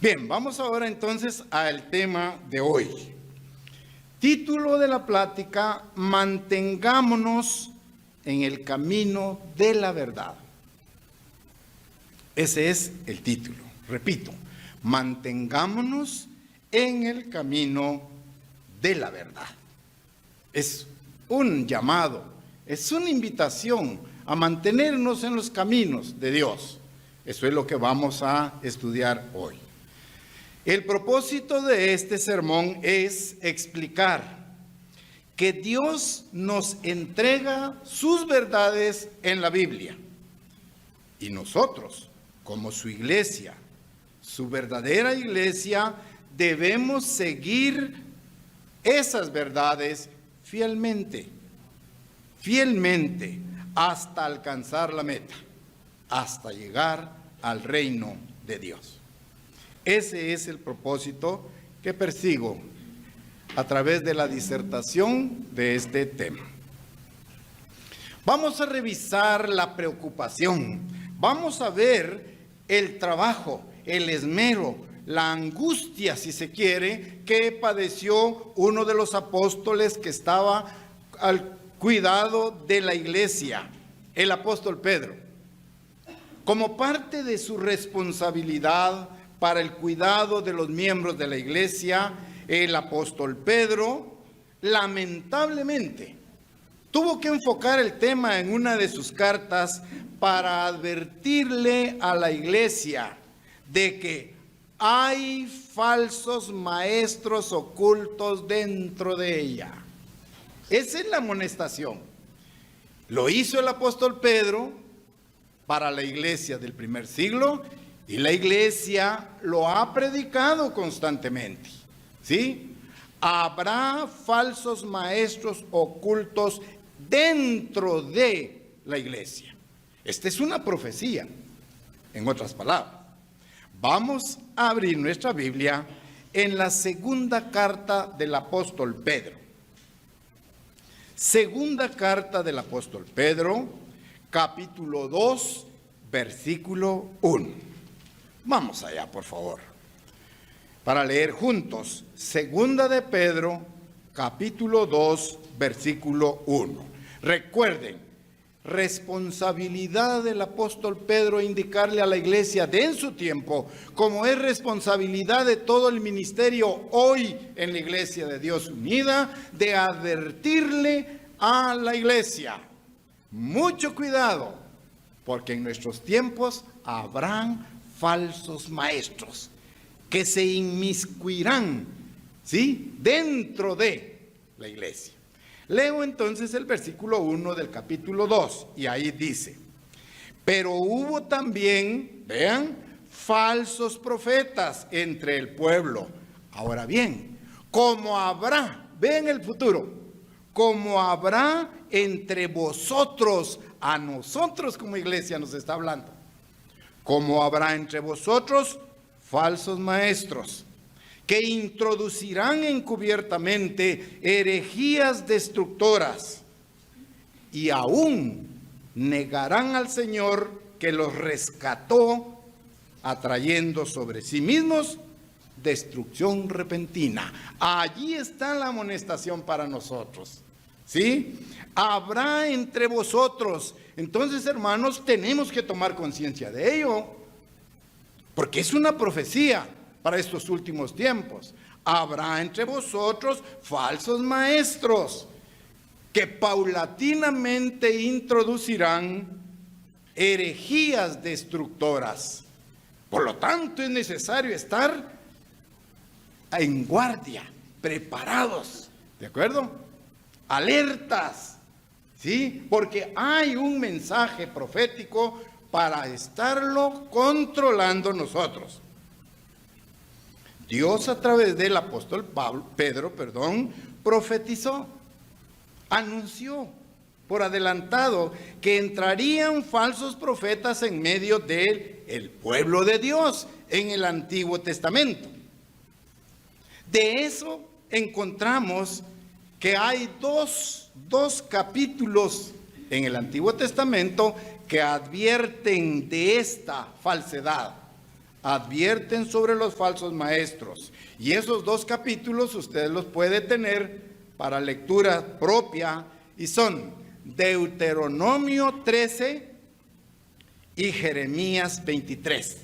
Bien, vamos ahora entonces al tema de hoy. Título de la plática: mantengámonos en el camino de la verdad. Ese es el título. Repito, mantengámonos en el camino de la verdad. Es un llamado, es una invitación a mantenernos en los caminos de Dios. Eso es lo que vamos a estudiar hoy. El propósito de este sermón es explicar que Dios nos entrega sus verdades en la Biblia. Y nosotros, como su iglesia, su verdadera iglesia, debemos seguir esas verdades fielmente, hasta alcanzar la meta, hasta llegar al reino de Dios. Ese es el propósito que persigo a través de la disertación de este tema. Vamos a revisar la preocupación, vamos a ver el trabajo, el esmero, la angustia, si se quiere, que padeció uno de los apóstoles que estaba al cuidado de la iglesia, el apóstol Pedro. Como parte de su responsabilidad para el cuidado de los miembros de la iglesia, el apóstol Pedro, lamentablemente, tuvo que enfocar el tema en una de sus cartas para advertirle a la iglesia de que hay falsos maestros ocultos dentro de ella. Esa es la amonestación. Lo hizo el apóstol Pedro para la iglesia del primer siglo y la iglesia lo ha predicado constantemente. ¿Sí? Habrá falsos maestros ocultos dentro de la iglesia. Esta es una profecía, en otras palabras. Vamos a abrir nuestra Biblia en la segunda carta del apóstol Pedro. Segunda carta del apóstol Pedro, capítulo 2, versículo 1. Vamos allá, por favor, para leer juntos. Segunda de Pedro, capítulo 2, versículo 1. Recuerden, responsabilidad del apóstol Pedro indicarle a la iglesia de en su tiempo, como es responsabilidad de todo el ministerio hoy en la iglesia de Dios unida, de advertirle a la iglesia: mucho cuidado, porque en nuestros tiempos habrán falsos maestros que se inmiscuirán, ¿sí?, dentro de la iglesia. Leo entonces el versículo 1 del capítulo 2 y ahí dice: pero hubo también, vean, falsos profetas entre el pueblo. Ahora bien, como habrá, vean el futuro, como habrá entre vosotros, a nosotros como iglesia nos está hablando, como habrá entre vosotros falsos maestros que introducirán encubiertamente herejías destructoras y aún negarán al Señor que los rescató, atrayendo sobre sí mismos destrucción repentina. Allí está la amonestación para nosotros, ¿sí? Habrá entre vosotros. Entonces, hermanos, tenemos que tomar conciencia de ello, porque es una profecía para estos últimos tiempos. Habrá entre vosotros falsos maestros que paulatinamente introducirán herejías destructoras. Por lo tanto, es necesario estar en guardia, preparados, ¿de acuerdo? Alertas, ¿sí? Porque hay un mensaje profético para estarlo controlando nosotros. Dios, a través del apóstol Pedro, profetizó, anunció por adelantado que entrarían falsos profetas en medio del pueblo de Dios en el Antiguo Testamento. De eso encontramos que hay dos capítulos en el Antiguo Testamento que advierten de esta falsedad. advierten sobre los falsos maestros. Y esos 2 capítulos usted los puede tener para lectura propia y son Deuteronomio 13 y Jeremías 23.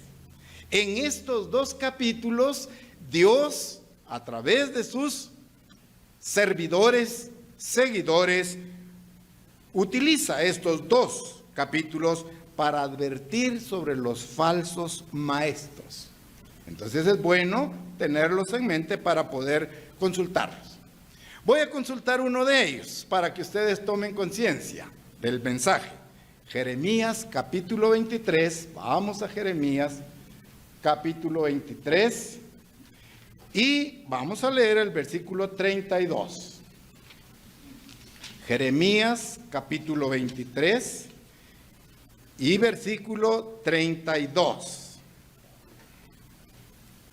En estos 2 capítulos, Dios, a través de sus servidores, seguidores, utiliza estos 2 capítulos para advertir sobre los falsos maestros. Entonces es bueno tenerlos en mente para poder consultarlos. Voy a consultar uno de ellos para que ustedes tomen conciencia del mensaje. Jeremías capítulo 23, vamos a Jeremías capítulo 23 y vamos a leer el versículo 32. Jeremías capítulo 23 y versículo 32.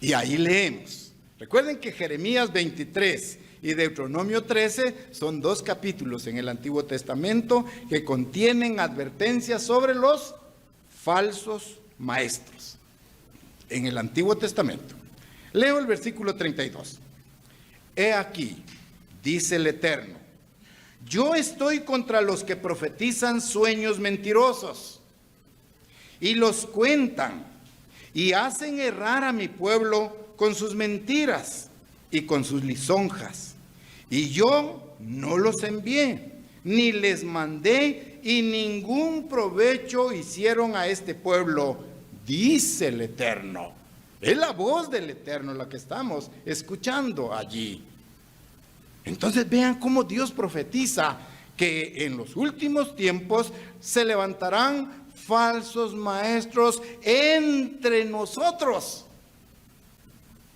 Y ahí leemos. Recuerden que Jeremías 23 y Deuteronomio 13 son 2 capítulos en el Antiguo Testamento que contienen advertencias sobre los falsos maestros. En el Antiguo Testamento. Leo el versículo 32. He aquí, dice el Eterno, yo estoy contra los que profetizan sueños mentirosos y los cuentan y hacen errar a mi pueblo con sus mentiras y con sus lisonjas. Y yo no los envié, ni les mandé, y ningún provecho hicieron a este pueblo, dice el Eterno. Es la voz del Eterno la que estamos escuchando allí. Entonces vean cómo Dios profetiza que en los últimos tiempos se levantarán falsos maestros entre nosotros.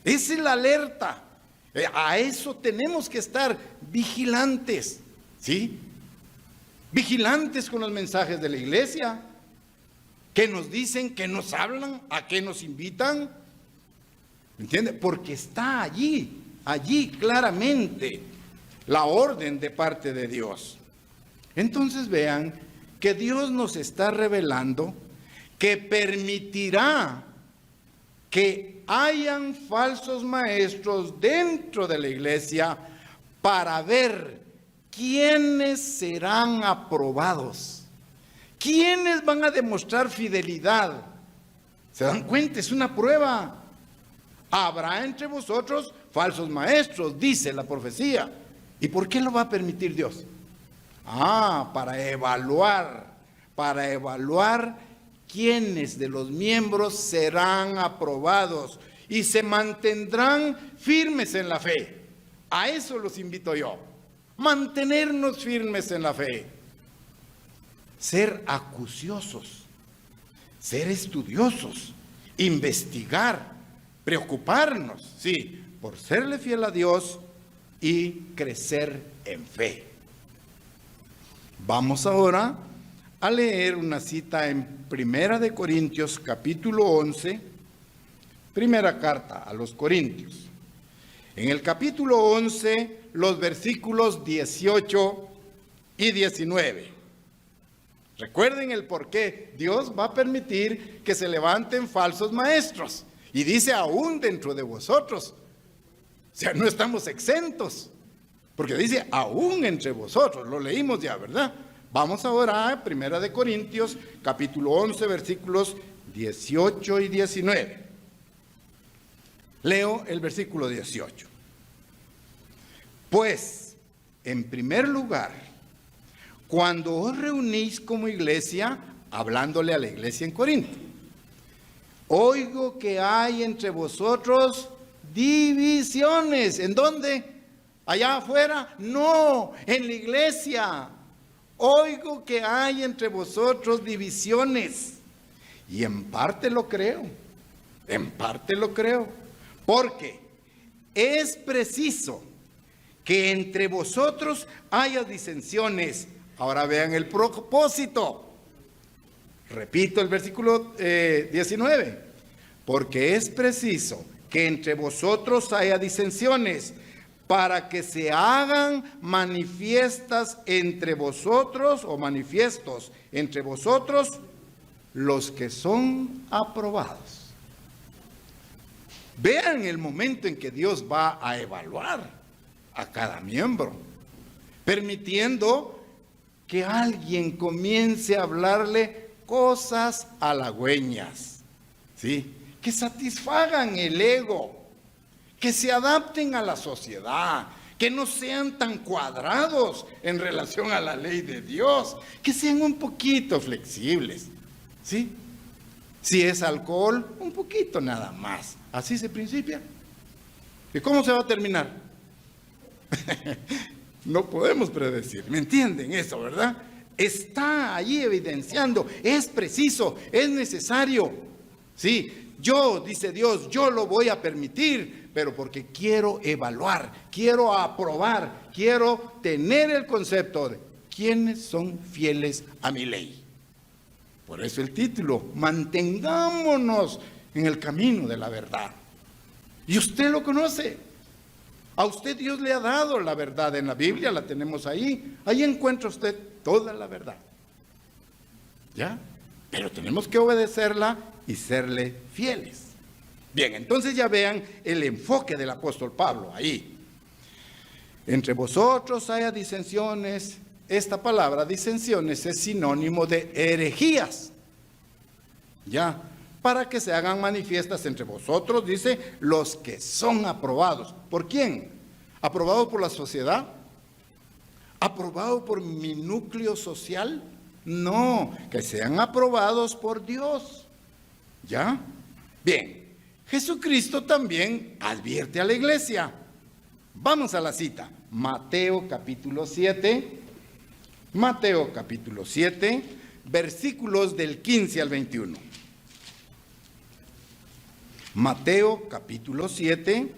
Esa es la alerta. A eso tenemos que estar vigilantes, ¿sí? Vigilantes con los mensajes de la iglesia, que nos dicen, que nos hablan, a qué nos invitan. ¿Entiende? Porque está allí claramente la orden de parte de Dios. Entonces vean que Dios nos está revelando que permitirá que hayan falsos maestros dentro de la iglesia para ver quiénes serán aprobados, quiénes van a demostrar fidelidad. ¿Se dan cuenta? Es una prueba. Habrá entre vosotros falsos maestros, dice la profecía. ¿Y por qué lo va a permitir Dios? Para evaluar quiénes de los miembros serán aprobados y se mantendrán firmes en la fe. A eso los invito yo. Mantenernos firmes en la fe. Ser acuciosos, ser estudiosos, investigar, preocuparnos, sí, por serle fiel a Dios y crecer en fe. Vamos ahora a leer una cita en Primera de Corintios, capítulo 11, primera carta a los Corintios. En el capítulo 11, los versículos 18 y 19. Recuerden el por qué Dios va a permitir que se levanten falsos maestros. Y dice, aún dentro de vosotros. O sea, no estamos exentos. Porque dice, aún entre vosotros. Lo leímos ya, ¿verdad? Vamos ahora a Primera de Corintios, capítulo 11, versículos 18 y 19. Leo el versículo 18. Pues, en primer lugar, cuando os reunís como iglesia, hablándole a la iglesia en Corinto, oigo que hay entre vosotros divisiones. ¿En dónde? ¿Allá afuera? No, en la iglesia. Oigo que hay entre vosotros divisiones. Y en parte lo creo. Porque es preciso que entre vosotros haya disensiones. Ahora vean el propósito. Repito el versículo 19. Porque es preciso que entre vosotros haya disensiones, para que se hagan manifiestas entre vosotros, o manifiestos entre vosotros, los que son aprobados. Vean el momento en que Dios va a evaluar a cada miembro, permitiendo que alguien comience a hablarle cosas halagüeñas, ¿sí? Que satisfagan el ego, que se adapten a la sociedad, que no sean tan cuadrados en relación a la ley de Dios, que sean un poquito flexibles, ¿sí? Si es alcohol, un poquito nada más. Así se principia. ¿Y cómo se va a terminar? No podemos predecir. ¿Me entienden eso, verdad? Está allí evidenciando. Es preciso, es necesario. Sí, yo, dice Dios, yo lo voy a permitir, pero porque quiero evaluar, quiero aprobar, quiero tener el concepto de quiénes son fieles a mi ley. Por eso el título, mantengámonos en el camino de la verdad. Y usted lo conoce. A usted Dios le ha dado la verdad en la Biblia, la tenemos ahí. Ahí encuentra usted toda la verdad. ¿Ya? Pero tenemos que obedecerla y serle fieles. Bien, entonces ya vean el enfoque del apóstol Pablo ahí. Entre vosotros haya disensiones. Esta palabra disensiones es sinónimo de herejías. Ya, para que se hagan manifiestas entre vosotros, dice, los que son aprobados. ¿Por quién? ¿Aprobados por la sociedad? ¿Aprobados por mi núcleo social? No, que sean aprobados por Dios. ¿Ya? Bien, Jesucristo también advierte a la iglesia. Vamos a la cita. Mateo capítulo 7. Mateo capítulo 7, versículos del 15 al 21. Mateo capítulo 7,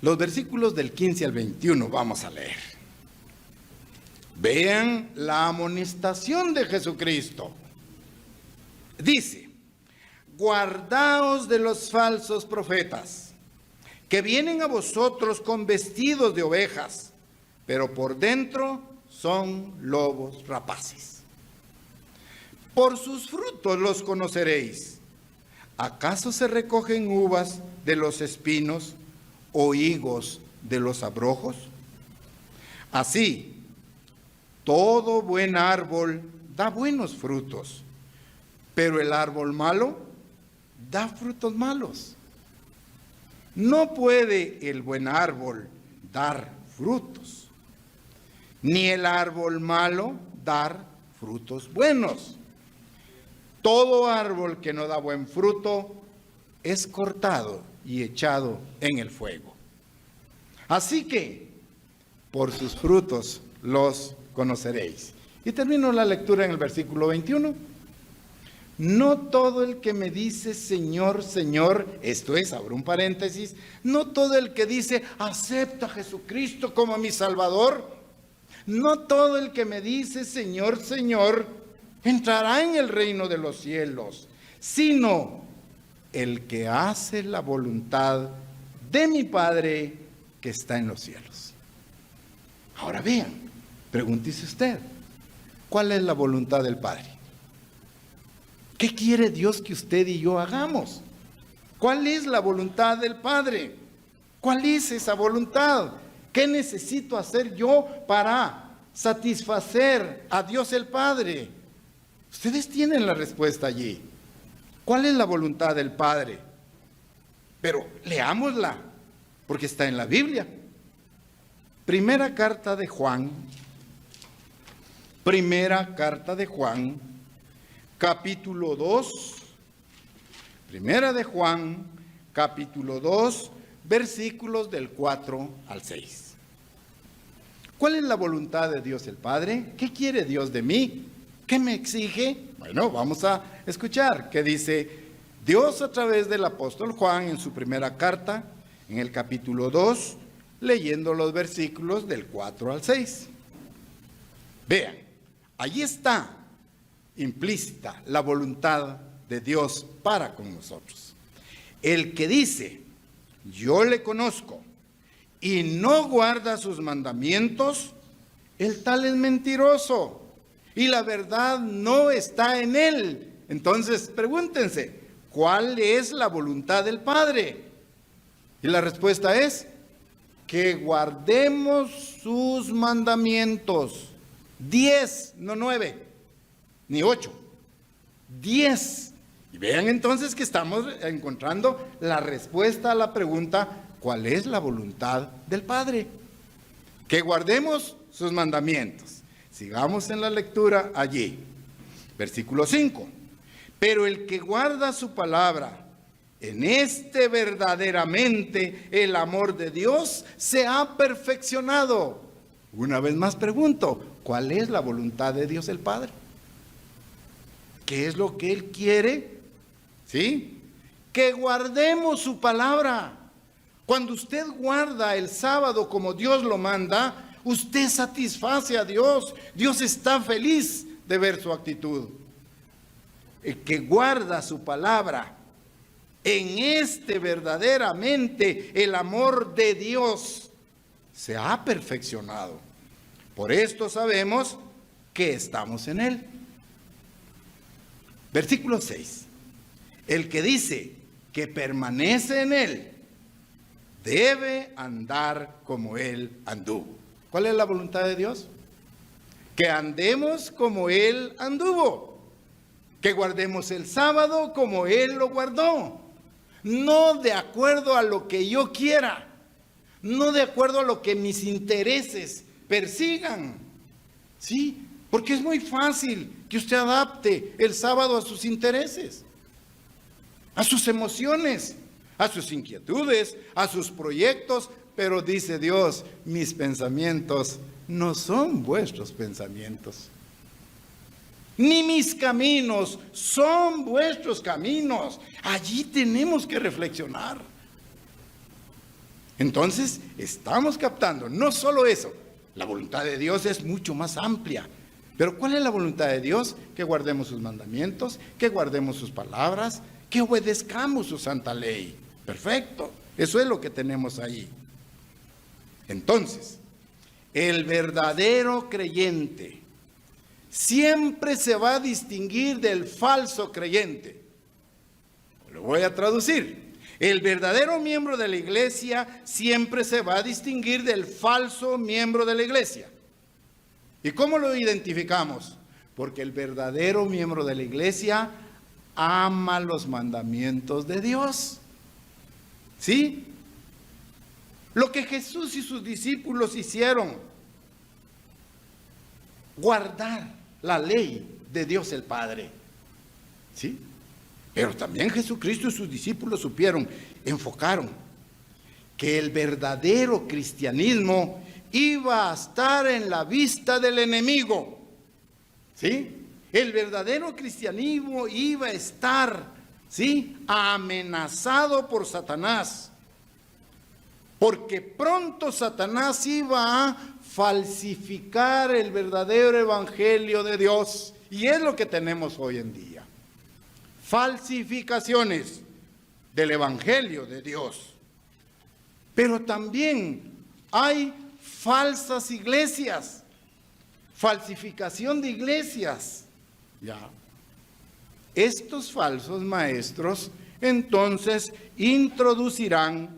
los versículos del 15 al 21 vamos a leer. Vean la amonestación de Jesucristo. Dice, guardaos de los falsos profetas, que vienen a vosotros con vestidos de ovejas, pero por dentro son lobos rapaces. Por sus frutos los conoceréis. ¿Acaso se recogen uvas de los espinos o higos de los abrojos? Así, todo buen árbol da buenos frutos, pero el árbol malo da frutos malos. No puede el buen árbol dar frutos, ni el árbol malo dar frutos buenos. Todo árbol que no da buen fruto es cortado y echado en el fuego. Así que, por sus frutos los conoceréis. Y termino la lectura en el versículo 21. No todo el que me dice Señor, Señor, esto es, abro un paréntesis, no todo el que dice acepta a Jesucristo como mi Salvador, no todo el que me dice Señor, Señor, entrará en el reino de los cielos, sino el que hace la voluntad de mi Padre que está en los cielos. Ahora vean, pregúntese usted, ¿cuál es la voluntad del Padre? ¿Qué quiere Dios que usted y yo hagamos? ¿Cuál es la voluntad del Padre? ¿Cuál es esa voluntad? ¿Qué necesito hacer yo para satisfacer a Dios el Padre? Ustedes tienen la respuesta allí. ¿Cuál es la voluntad del Padre? Pero leámosla, porque está en la Biblia. Primera carta de Juan, capítulo 2, Primera de Juan, capítulo 2, versículos del 4 al 6. ¿Cuál es la voluntad de Dios el Padre? ¿Qué quiere Dios de mí? ¿Qué me exige? Bueno, vamos a escuchar qué dice Dios a través del apóstol Juan en su primera carta, en el capítulo 2, leyendo los versículos del 4 al 6. Vean, allí está implícita la voluntad de Dios para con nosotros. El que dice, yo le conozco, y no guarda sus mandamientos, el tal es mentiroso, y la verdad no está en él. Entonces, pregúntense, ¿cuál es la voluntad del Padre? Y la respuesta es que guardemos sus mandamientos. 10, no 9, ni 8, 10. Y vean entonces que estamos encontrando la respuesta a la pregunta, ¿cuál es la voluntad del Padre? Que guardemos sus mandamientos. Sigamos en la lectura allí. Versículo 5. Pero el que guarda su palabra, en este verdaderamente el amor de Dios se ha perfeccionado. Una vez más pregunto, ¿cuál es la voluntad de Dios el Padre? ¿Qué es lo que Él quiere? ¿Sí? Que guardemos su palabra. Cuando usted guarda el sábado como Dios lo manda, usted satisface a Dios. Dios está feliz de ver su actitud. El que guarda su palabra, en este verdaderamente el amor de Dios se ha perfeccionado. Por esto sabemos que estamos en Él. Versículo 6. El que dice que permanece en Él debe andar como Él anduvo. ¿Cuál es la voluntad de Dios? Que andemos como Él anduvo. Que guardemos el sábado como Él lo guardó. No de acuerdo a lo que yo quiera, no de acuerdo a lo que mis intereses persigan. Sí, porque es muy fácil que usted adapte el sábado a sus intereses, a sus emociones, a sus inquietudes, a sus proyectos, pero dice Dios, mis pensamientos no son vuestros pensamientos. Ni mis caminos son vuestros caminos. Allí tenemos que reflexionar. Entonces, estamos captando, no solo eso, la voluntad de Dios es mucho más amplia. Pero ¿cuál es la voluntad de Dios? Que guardemos sus mandamientos, que guardemos sus palabras, que obedezcamos su santa ley. Perfecto, eso es lo que tenemos ahí. Entonces, el verdadero creyente siempre se va a distinguir del falso creyente. Lo voy a traducir. El verdadero miembro de la iglesia siempre se va a distinguir del falso miembro de la iglesia. ¿Y cómo lo identificamos? Porque el verdadero miembro de la iglesia ama los mandamientos de Dios. ¿Sí? Lo que Jesús y sus discípulos hicieron, guardar la ley de Dios el Padre. ¿Sí? Pero también Jesucristo y sus discípulos enfocaron que el verdadero cristianismo iba a estar en la vista del enemigo. ¿Sí? El verdadero cristianismo iba a estar, ¿sí?, amenazado por Satanás. Porque pronto Satanás iba a falsificar el verdadero evangelio de Dios. Y es lo que tenemos hoy en día. Falsificaciones del evangelio de Dios. Pero también hay falsas iglesias. Falsificación de iglesias. Ya. Estos falsos maestros entonces introducirán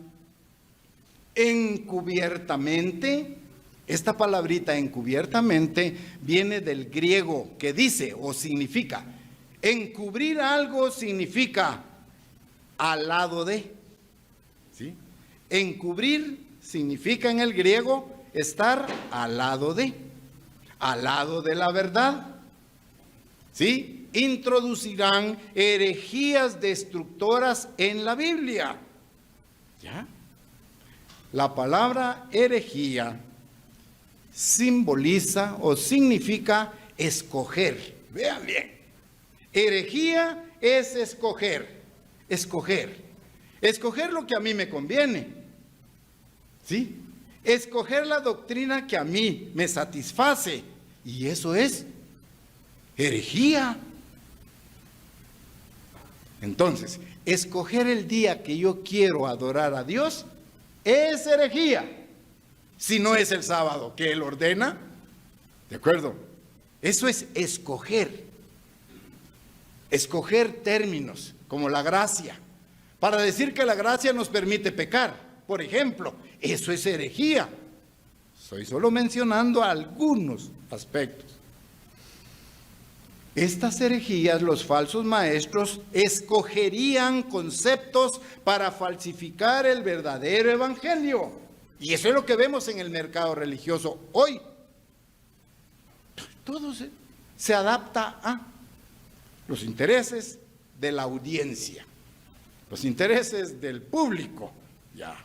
encubiertamente. Esta palabrita encubiertamente viene del griego que dice o significa, encubrir algo significa al lado de. ¿Sí? Encubrir significa en el griego estar al lado de la verdad. ¿Sí? Introducirán herejías destructoras en la Biblia. ¿Ya? La palabra herejía simboliza o significa escoger. Vean bien. Herejía es escoger. Escoger. Escoger lo que a mí me conviene. ¿Sí? Escoger la doctrina que a mí me satisface. Y eso es herejía. Entonces, escoger el día que yo quiero adorar a Dios es herejía. Si no es el sábado que Él ordena, ¿de acuerdo? Eso es escoger. Escoger términos. como la gracia, para decir que la gracia nos permite pecar. Por ejemplo, eso es herejía. Estoy solo mencionando algunos aspectos. Estas herejías, los falsos maestros, escogerían conceptos para falsificar el verdadero evangelio. Y eso es lo que vemos en el mercado religioso hoy. Todo se adapta a los intereses de la audiencia, los intereses del público. Ya.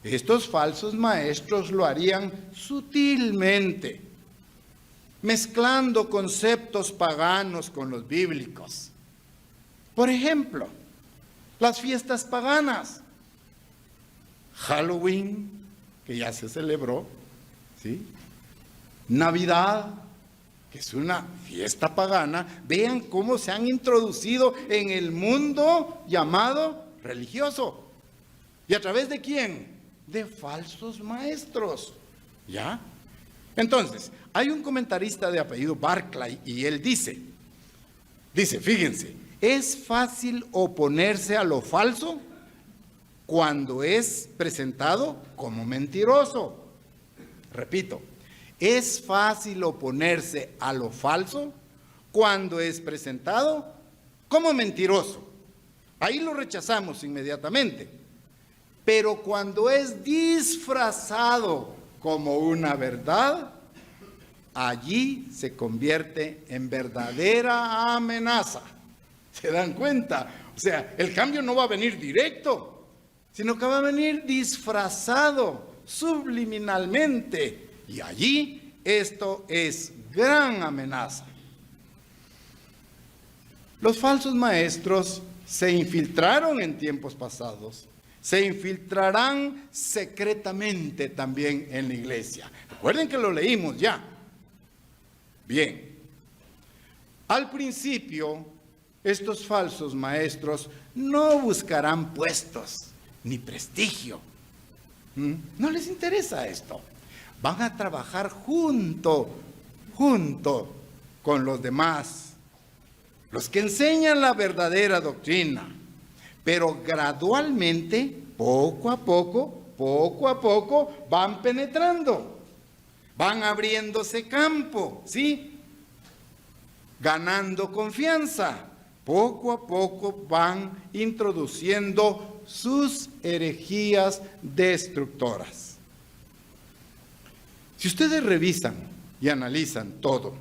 Estos falsos maestros lo harían sutilmente, mezclando conceptos paganos con los bíblicos. Por ejemplo, las fiestas paganas. Halloween, que ya se celebró, ¿sí? Navidad, que es una fiesta pagana. Vean cómo se han introducido en el mundo llamado religioso. ¿Y a través de quién? De falsos maestros. ¿Ya? Entonces, hay un comentarista de apellido Barclay y él dice, fíjense, es fácil oponerse a lo falso cuando es presentado como mentiroso. Repito, es fácil oponerse a lo falso cuando es presentado como mentiroso. Ahí lo rechazamos inmediatamente. Pero cuando es disfrazado como una verdad, allí se convierte en verdadera amenaza. ¿Se dan cuenta? O sea, el cambio no va a venir directo, sino que va a venir disfrazado subliminalmente. Y allí esto es gran amenaza. Los falsos maestros se infiltraron en tiempos pasados. Se infiltrarán secretamente también en la iglesia. Recuerden que lo leímos ya. Bien. Al principio, estos falsos maestros no buscarán puestos ni prestigio. No les interesa esto. Van a trabajar junto con los demás, los que enseñan la verdadera doctrina. Pero gradualmente, poco a poco, van penetrando, van abriéndose campo, ¿sí? Ganando confianza. Poco a poco van introduciendo sus herejías destructoras. Si ustedes revisan y analizan todo,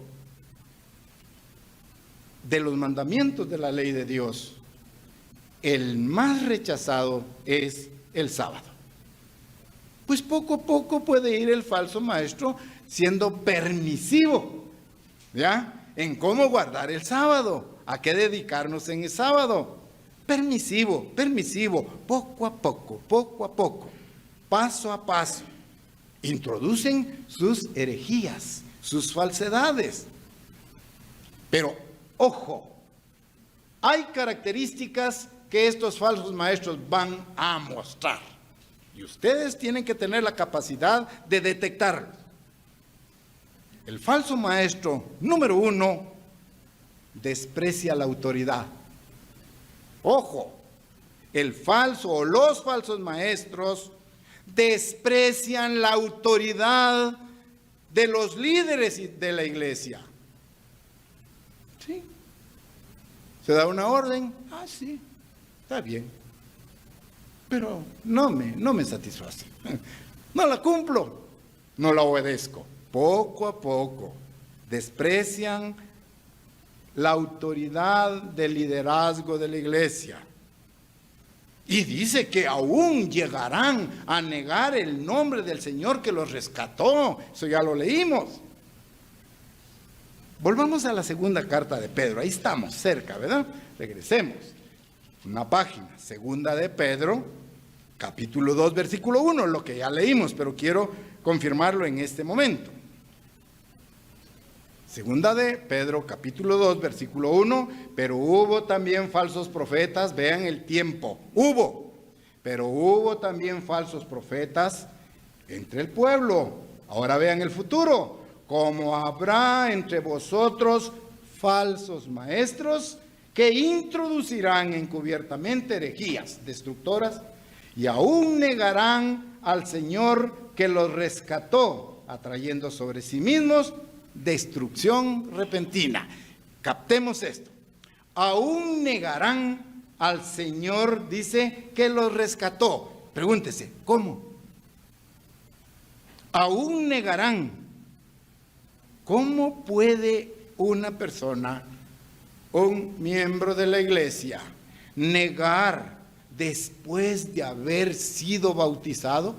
de los mandamientos de la ley de Dios, el más rechazado es el sábado. Pues poco a poco puede ir el falso maestro siendo permisivo, ¿ya? En cómo guardar el sábado, a qué dedicarnos en el sábado. Permisivo, poco a poco, paso a paso. Introducen sus herejías, sus falsedades. Pero, ojo, hay características que estos falsos maestros van a mostrar. Y ustedes tienen que tener la capacidad de detectarlo. El falso maestro, número 1, desprecia la autoridad. Ojo, el falso o los falsos maestros desprecian la autoridad de los líderes de la iglesia. ¿Sí? Se da una orden, sí. Está bien, pero no me satisface. No la cumplo, no la obedezco. Poco a poco desprecian la autoridad del liderazgo de la iglesia. Y dice que aún llegarán a negar el nombre del Señor que los rescató. Eso ya lo leímos. Volvamos a la segunda carta de Pedro. Ahí estamos, cerca, ¿verdad? Regresemos. Una página, segunda de Pedro, capítulo 2, versículo 1, lo que ya leímos, pero quiero confirmarlo en este momento. Segunda de Pedro, capítulo 2, versículo 1, pero hubo también falsos profetas, vean el tiempo, pero hubo también falsos profetas entre el pueblo. Ahora vean el futuro, como habrá entre vosotros falsos maestros que introducirán encubiertamente herejías destructoras y aún negarán al Señor que los rescató, atrayendo sobre sí mismos destrucción repentina. Captemos esto. Aún negarán al Señor, dice, que los rescató. Pregúntese, ¿cómo? Aún negarán. ¿Cómo puede una persona, un miembro de la iglesia, negar después de haber sido bautizado?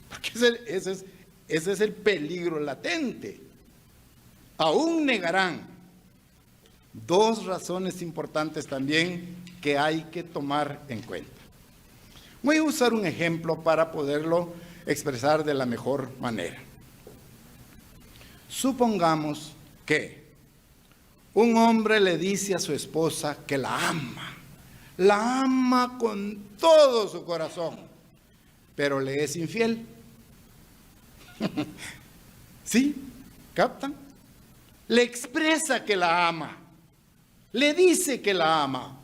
Porque ese es el peligro latente. Aún negarán. Dos razones importantes también que hay que tomar en cuenta. Voy a usar un ejemplo para poderlo expresar de la mejor manera. Supongamos que un hombre le dice a su esposa que la ama con todo su corazón, pero le es infiel. ¿Sí? ¿Captan? Le expresa que la ama, le dice que la ama,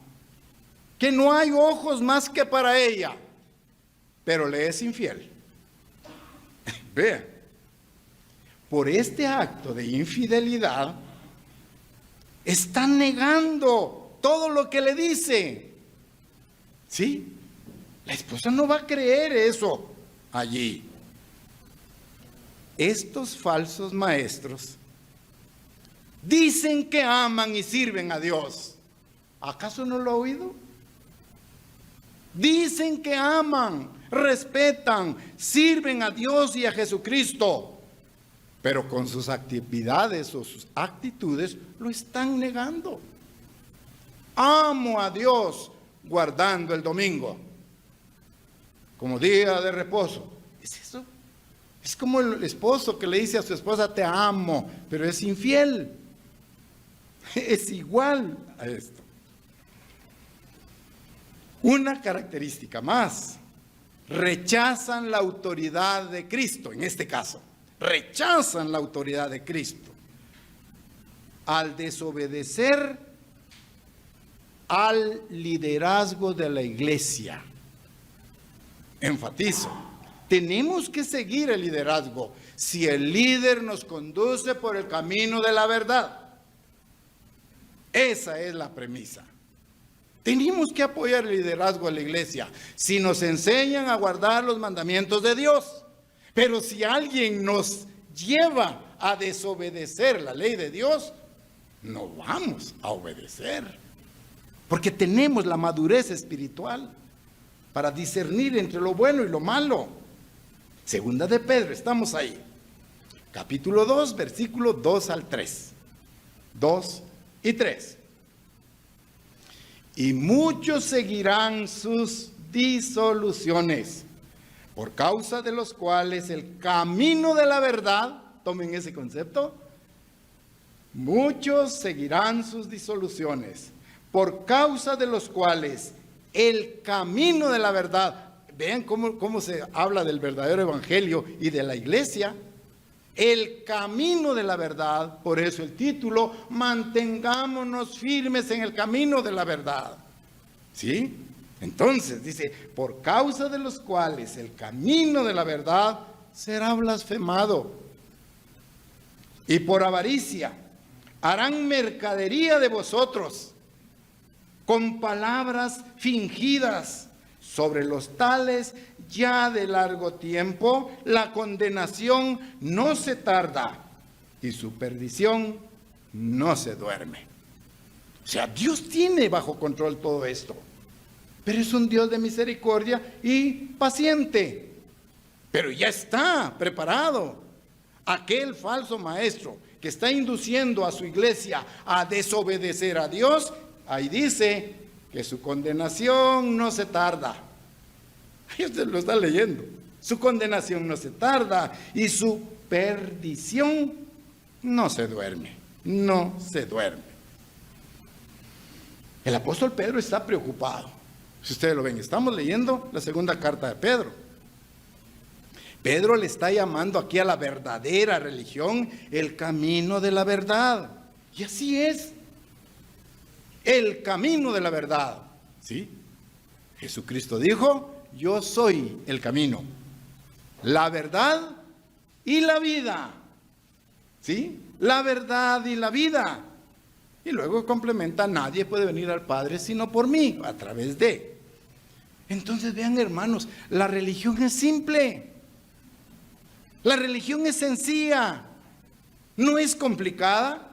que no hay ojos más que para ella, pero le es infiel. Vea, por este acto de infidelidad, está negando todo lo que le dice. ¿Sí? La esposa no va a creer eso allí. Estos falsos maestros dicen que aman y sirven a Dios. ¿Acaso no lo ha oído? Dicen que aman, respetan, sirven a Dios y a Jesucristo, pero con sus actividades o sus actitudes lo están negando. Amo a Dios guardando el domingo como día de reposo. ¿Es eso? Es como el esposo que le dice a su esposa te amo, pero es infiel. Es igual a esto. Una característica más: rechazan la autoridad de Cristo. En este caso, rechazan la autoridad de Cristo al desobedecer al liderazgo de la iglesia. Enfatizo, tenemos que seguir el liderazgo si el líder nos conduce por el camino de la verdad. Esa es la premisa. Tenemos que apoyar el liderazgo de la iglesia si nos enseñan a guardar los mandamientos de Dios. Pero si alguien nos lleva a desobedecer la ley de Dios, no vamos a obedecer. Porque tenemos la madurez espiritual para discernir entre lo bueno y lo malo. Segunda de Pedro, estamos ahí. Capítulo 2, versículo 2 al 3. 2 y 3. Y muchos seguirán sus disoluciones, por causa de los cuales el camino de la verdad, tomen ese concepto, muchos seguirán sus disoluciones, por causa de los cuales el camino de la verdad, vean cómo se habla del verdadero evangelio y de la iglesia, el camino de la verdad, por eso el título, mantengámonos firmes en el camino de la verdad. ¿Sí? Entonces dice, por causa de los cuales el camino de la verdad será blasfemado. Y por avaricia harán mercadería de vosotros con palabras fingidas. Sobre los tales ya de largo tiempo la condenación no se tarda y su perdición no se duerme. O sea, Dios tiene bajo control todo esto, pero es un Dios de misericordia y paciente. Pero ya está preparado. Aquel falso maestro que está induciendo a su iglesia a desobedecer a Dios, ahí dice que su condenación no se tarda. Ahí usted lo está leyendo. Su condenación no se tarda y su perdición no se duerme. No se duerme. El apóstol Pedro está preocupado. Si ustedes lo ven, estamos leyendo la segunda carta de Pedro. Pedro le está llamando aquí a la verdadera religión el camino de la verdad. Y así es. el camino de la verdad. ¿Sí? Jesucristo dijo, yo soy el camino, la verdad y la vida. ¿Sí? La verdad y la vida. Y luego complementa, nadie puede venir al Padre sino por mí, a través de. Entonces vean, hermanos, la religión es simple. La religión es sencilla. No es complicada.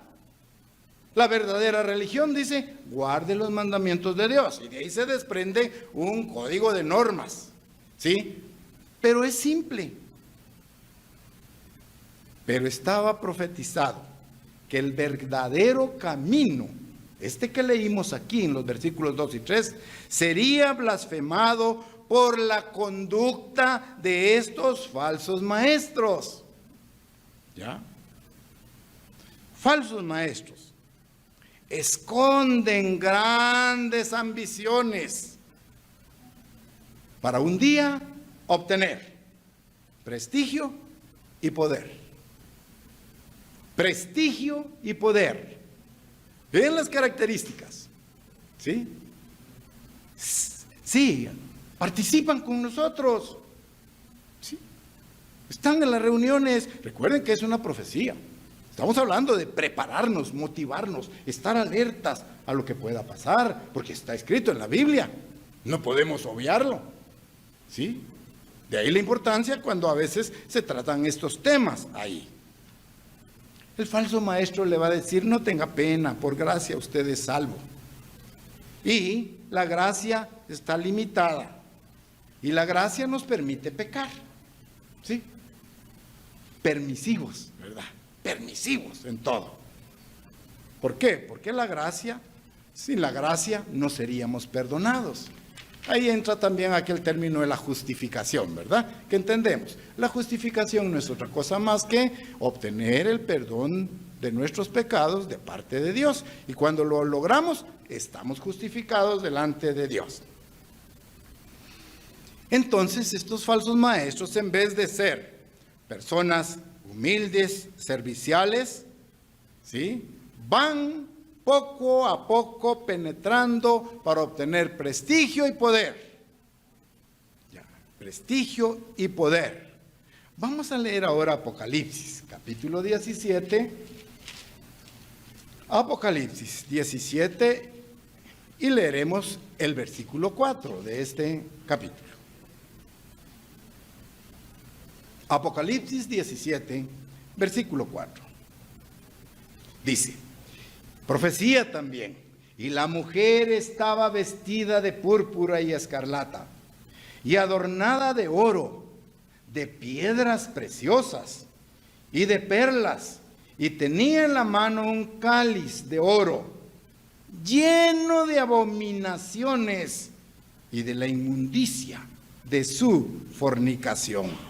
La verdadera religión dice, guarde los mandamientos de Dios. Y de ahí se desprende un código de normas. ¿Sí? Pero es simple. Pero estaba profetizado que el verdadero camino, este que leímos aquí en los versículos 2 y 3, sería blasfemado por la conducta de estos falsos maestros. ¿Ya? Falsos maestros esconden grandes ambiciones para un día obtener prestigio y poder. Prestigio y poder. Ven las características. ¿Sí? Sí, participan con nosotros. ¿Sí? Están en las reuniones. Recuerden que es una profecía. Estamos hablando de prepararnos, motivarnos, estar alertas a lo que pueda pasar, porque está escrito en la Biblia. No podemos obviarlo. ¿Sí? De ahí la importancia cuando a veces se tratan estos temas ahí. El falso maestro le va a decir, no tenga pena, por gracia usted es salvo. Y la gracia está limitada. Y la gracia nos permite pecar. ¿Sí? Permisivos, ¿verdad? Permisivos en todo. ¿Por qué? Porque la gracia, sin la gracia no seríamos perdonados. Ahí entra también aquel término de la justificación, ¿verdad? Que entendemos. La justificación no es otra cosa más que obtener el perdón de nuestros pecados de parte de Dios. Y cuando lo logramos, estamos justificados delante de Dios. Entonces, estos falsos maestros, en vez de ser personas humildes, serviciales, ¿sí?, van poco a poco penetrando para obtener prestigio y poder. Ya, prestigio y poder. Vamos a leer ahora Apocalipsis, capítulo 17. Apocalipsis 17 y leeremos el versículo 4 de este capítulo. Apocalipsis 17, versículo 4. Dice, profecía también, y la mujer estaba vestida de púrpura y escarlata, y adornada de oro, de piedras preciosas y de perlas, y tenía en la mano un cáliz de oro, lleno de abominaciones y de la inmundicia de su fornicación.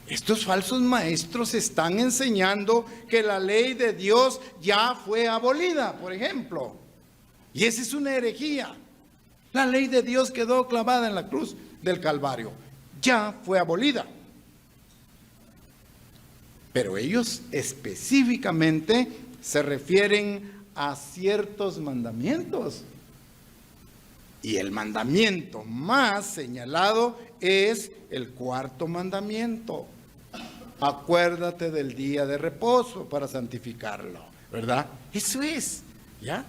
Estos falsos maestros están enseñando que la ley de Dios ya fue abolida, por ejemplo. Y esa es una herejía. La ley de Dios quedó clavada en la cruz del Calvario. Ya fue abolida. Pero ellos específicamente se refieren a ciertos mandamientos. Y el mandamiento más señalado es el cuarto mandamiento. Acuérdate del día de reposo para santificarlo, ¿verdad? Eso es, ¿ya?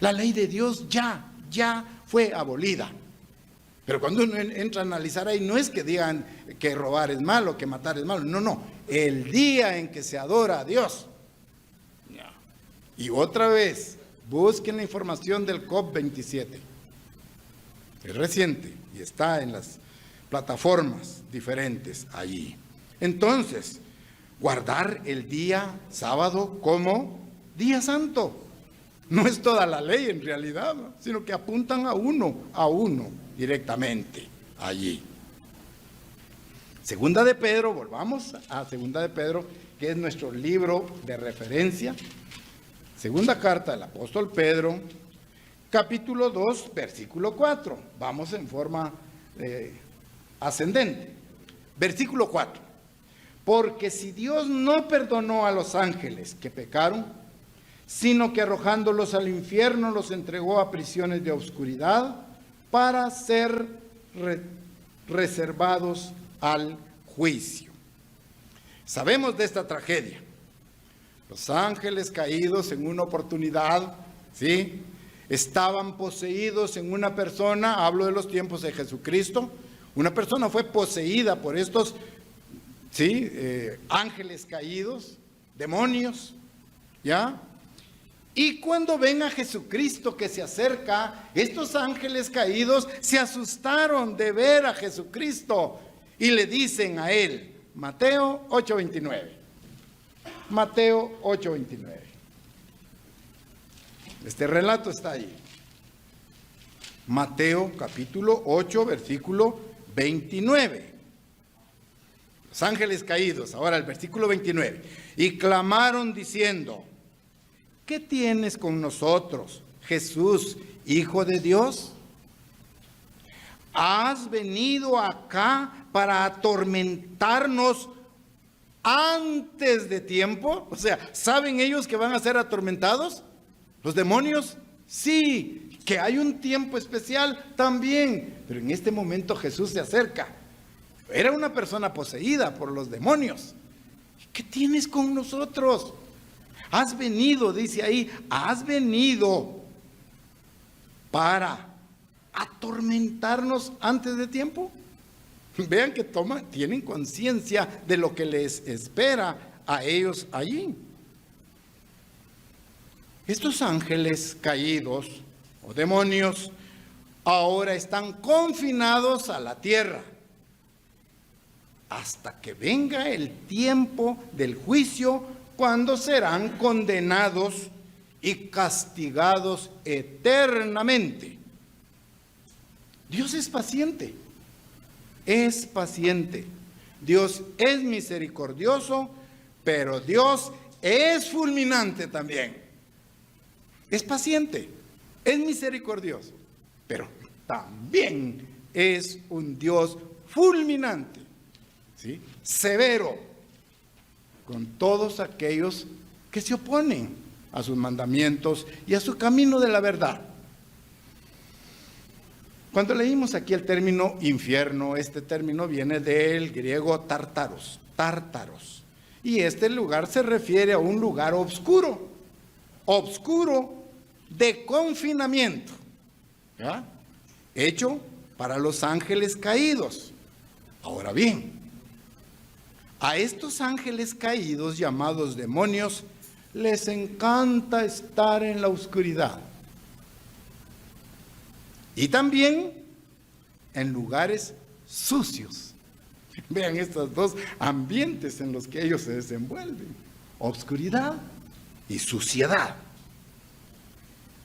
La ley de Dios ya fue abolida. Pero cuando uno entra a analizar ahí, no es que digan que robar es malo, que matar es malo. No. El día en que se adora a Dios. Ya. Y otra vez, busquen la información del COP27. Es reciente y está en las plataformas diferentes allí. Entonces, guardar el día sábado como día santo. No es toda la ley en realidad, ¿no?, sino que apuntan a uno directamente allí. Segunda de Pedro, volvamos a Segunda de Pedro, que es nuestro libro de referencia. Segunda carta del apóstol Pedro, capítulo 2, versículo 4. Vamos en forma ascendente. Versículo 4. Porque si Dios no perdonó a los ángeles que pecaron, sino que arrojándolos al infierno los entregó a prisiones de oscuridad para ser reservados al juicio. Sabemos de esta tragedia. Los ángeles caídos en una oportunidad, ¿sí?, estaban poseídos en una persona. Hablo de los tiempos de Jesucristo. Una persona fue poseída por estos, ¿sí?, ángeles caídos, demonios, ¿ya? Y cuando ven a Jesucristo que se acerca, estos ángeles caídos se asustaron de ver a Jesucristo y le dicen a él, Mateo 8:29. Mateo 8:29. Este relato está ahí. Mateo capítulo 8, versículo 29. Los ángeles caídos. Ahora el versículo 29. Y clamaron diciendo, ¿qué tienes con nosotros, Jesús, Hijo de Dios? ¿Has venido acá para atormentarnos antes de tiempo? O sea, ¿saben ellos que van a ser atormentados? ¿Los demonios? Sí, que hay un tiempo especial también. Pero en este momento Jesús se acerca. Era una persona poseída por los demonios. ¿Qué tienes con nosotros? Has venido, dice ahí, has venido para atormentarnos antes de tiempo. Vean que tienen conciencia de lo que les espera a ellos allí. Estos ángeles caídos o demonios ahora están confinados a la tierra hasta que venga el tiempo del juicio, cuando serán condenados y castigados eternamente. Dios es paciente, es paciente. Dios es misericordioso, pero Dios es fulminante también. Es paciente, es misericordioso, pero también es un Dios fulminante, ¿sí?, severo con todos aquellos que se oponen a sus mandamientos y a su camino de la verdad. Cuando leímos aquí el término infierno, este término viene del griego tártaros, y este lugar se refiere a un lugar oscuro de confinamiento, ¿ya?, hecho para los ángeles caídos. Ahora bien, a estos ángeles caídos llamados demonios les encanta estar en la oscuridad y también en lugares sucios. Vean estos dos ambientes en los que ellos se desenvuelven: oscuridad y suciedad.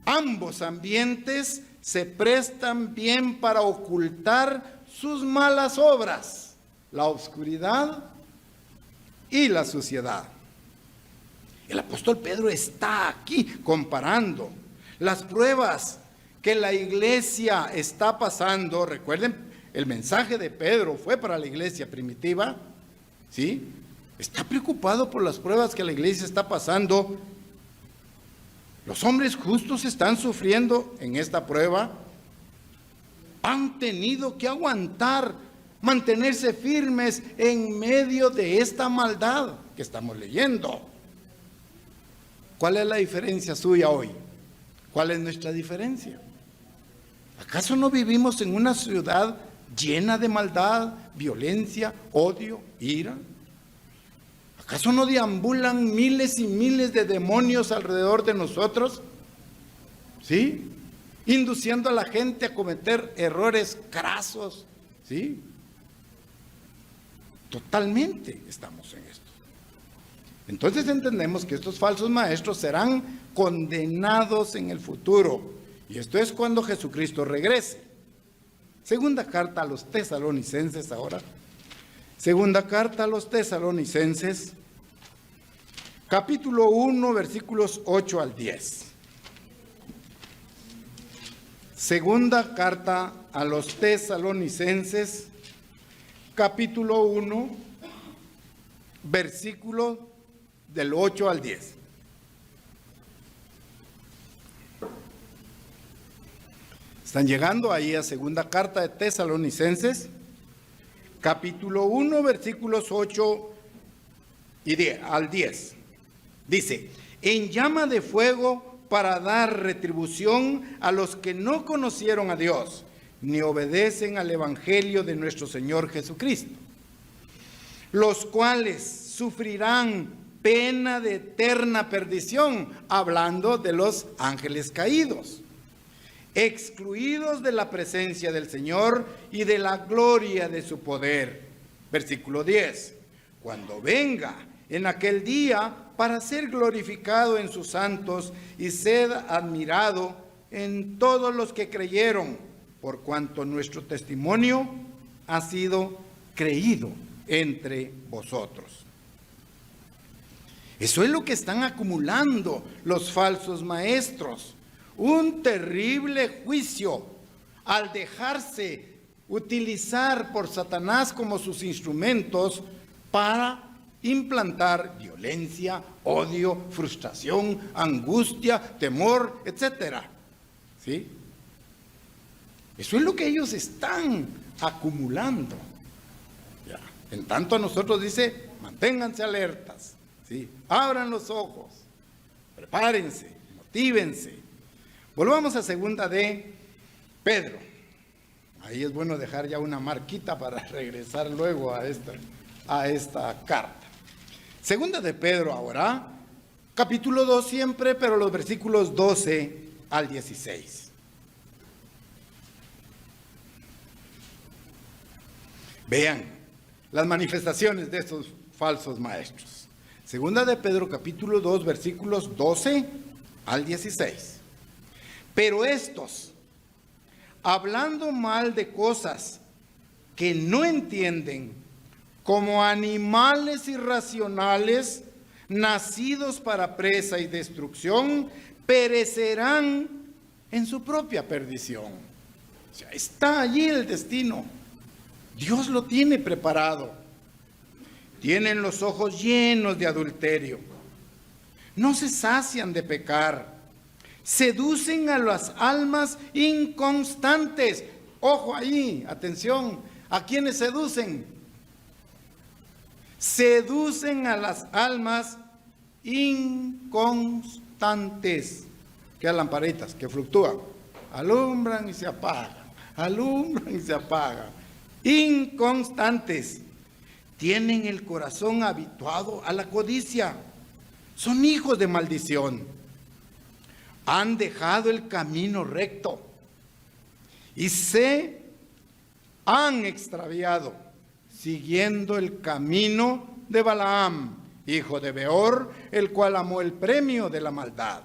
Ambos ambientes se prestan bien para ocultar sus malas obras, la oscuridad y la suciedad. El apóstol Pedro está aquí comparando las pruebas que la iglesia está pasando. Recuerden, el mensaje de Pedro fue para la iglesia primitiva, ¿sí? Está preocupado por las pruebas que la iglesia está pasando. Los hombres justos están sufriendo en esta prueba. Han tenido que aguantar, mantenerse firmes en medio de esta maldad que estamos leyendo. ¿Cuál es la diferencia suya hoy? ¿Cuál es nuestra diferencia? ¿Acaso no vivimos en una ciudad llena de maldad, violencia, odio, ira? ¿Acaso no deambulan miles y miles de demonios alrededor de nosotros? ¿Sí? Induciendo a la gente a cometer errores crasos, ¿sí? Totalmente estamos en esto. Entonces entendemos que estos falsos maestros serán condenados en el futuro. Y esto es cuando Jesucristo regrese. Segunda carta a los tesalonicenses ahora. Segunda carta a los tesalonicenses, capítulo 1, versículos 8 al 10. Segunda carta a los tesalonicenses, capítulo 1, versículo del 8 al 10. Están llegando ahí a segunda carta de Tesalonicenses, capítulo 1, versículos 8 al 10. Dice, en llama de fuego para dar retribución a los que no conocieron a Dios, ni obedecen al evangelio de nuestro Señor Jesucristo, los cuales sufrirán pena de eterna perdición, hablando de los ángeles caídos, excluidos de la presencia del Señor y de la gloria de su poder. Versículo 10. Cuando venga en aquel día para ser glorificado en sus santos y ser admirado en todos los que creyeron, por cuanto nuestro testimonio ha sido creído entre vosotros. Eso es lo que están acumulando los falsos maestros. Un terrible juicio al dejarse utilizar por Satanás como sus instrumentos para implantar violencia, odio, frustración, angustia, temor, etcétera. ¿Sí? Eso es lo que ellos están acumulando. Ya. En tanto a nosotros dice, manténganse alertas, ¿sí? Abran los ojos, prepárense, motívense. Volvamos a segunda de Pedro. Ahí es bueno dejar ya una marquita para regresar luego a esta carta. Segunda de Pedro ahora, capítulo 2 siempre, pero los versículos 12 al 16. Vean las manifestaciones de estos falsos maestros. Segunda de Pedro, capítulo 2, versículos 12 al 16. Pero estos, hablando mal de cosas que no entienden, como animales irracionales, nacidos para presa y destrucción, perecerán en su propia perdición. O sea, está allí el destino. Dios lo tiene preparado. Tienen los ojos llenos de adulterio. No se sacian de pecar. Seducen a las almas inconstantes. Ojo ahí, atención. ¿A quiénes seducen? Seducen a las almas inconstantes. Que lamparitas que fluctúan. Alumbran y se apagan. Alumbran y se apagan. Inconstantes. Tienen el corazón habituado a la codicia. Son hijos de maldición. Han dejado el camino recto y se han extraviado, siguiendo el camino de Balaam, hijo de Beor, el cual amó el premio de la maldad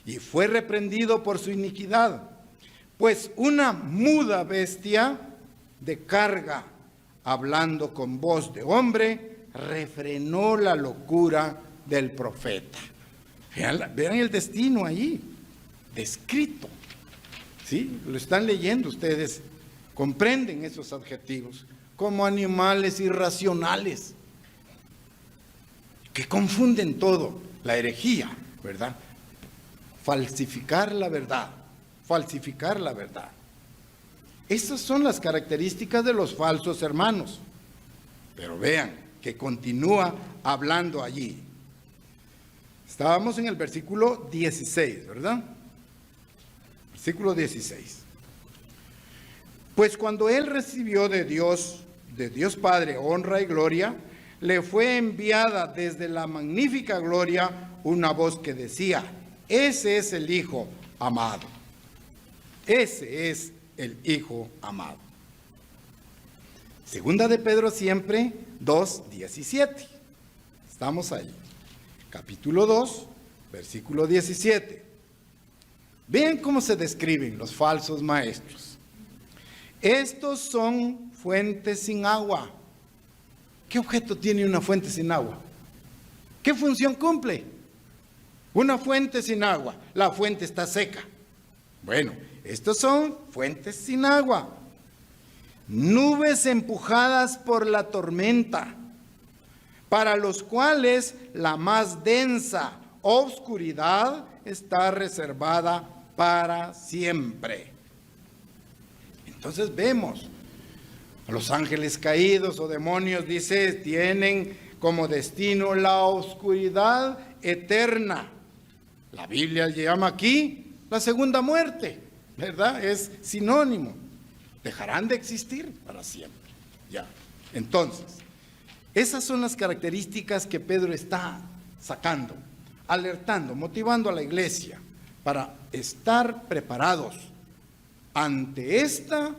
y fue reprendido por su iniquidad, pues una muda bestia de carga, hablando con voz de hombre, refrenó la locura del profeta. Vean el destino ahí, descrito. ¿Sí? Lo están leyendo ustedes, comprenden esos adjetivos, como animales irracionales, que confunden todo, la herejía, ¿verdad? Falsificar la verdad, falsificar la verdad. Esas son las características de los falsos hermanos. Pero vean que continúa hablando allí. Estábamos en el versículo 16, ¿verdad? Versículo 16. Pues cuando él recibió de Dios Padre, honra y gloria, le fue enviada desde la magnífica gloria una voz que decía, ese es el Hijo amado. Ese es el Hijo amado. Segunda de Pedro siempre, 2:17. Estamos ahí. Capítulo 2, versículo 17. Vean cómo se describen los falsos maestros. Estos son fuentes sin agua. ¿Qué objeto tiene una fuente sin agua? ¿Qué función cumple? Una fuente sin agua. La fuente está seca. Bueno, estos son fuentes sin agua. Nubes empujadas por la tormenta, para los cuales la más densa oscuridad está reservada para siempre. Entonces vemos a los ángeles caídos o demonios, dice, tienen como destino la oscuridad eterna. La Biblia llama aquí la segunda muerte, ¿verdad? Es sinónimo. Dejarán de existir para siempre. Ya. Entonces, esas son las características que Pedro está sacando, alertando, motivando a la iglesia para estar preparados ante esta